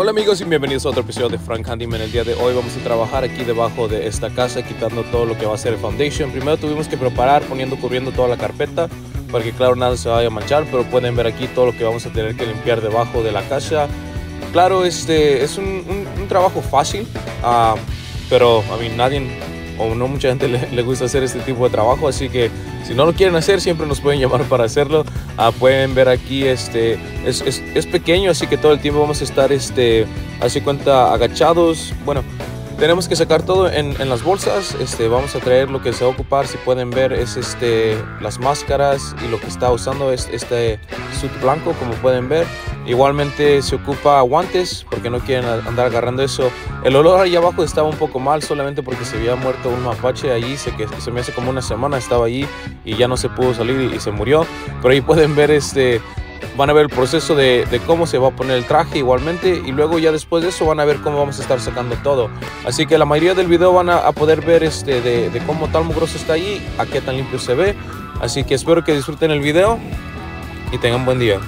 Hola amigos y bienvenidos a otro episodio de Frank Handyman. El día de hoy vamos a trabajar aquí debajo de esta casa quitando todo lo que va a ser el foundation. Primero tuvimos que preparar cubriendo toda la carpeta para que claro nada se vaya a manchar, pero pueden ver aquí todo lo que vamos a tener que limpiar debajo de la casa. Claro, es un trabajo fácil, pero a mí nadie o no mucha gente le gusta hacer este tipo de trabajo, así que si no lo quieren hacer siempre nos pueden llamar para hacerlo. Pueden ver aquí es pequeño, así que todo el tiempo vamos a estar así cuenta agachados. Bueno, tenemos que sacar todo en las bolsas. Vamos a traer lo que se va a ocupar. Si pueden ver es las máscaras, y lo que está usando es suit blanco, como pueden ver. Igualmente se ocupa guantes porque no quieren andar agarrando eso. El olor ahí abajo estaba un poco mal, solamente porque se había muerto un mapache allí. Se me hace como una semana estaba allí y ya no se pudo salir y se murió. Pero ahí pueden ver van a ver el proceso de cómo se va a poner el traje igualmente, y luego ya después de eso van a ver cómo vamos a estar sacando todo. Así que la mayoría del video van a poder ver de cómo tal mugroso está allí, a qué tan limpio se ve. Así que espero que disfruten el video y tengan buen día.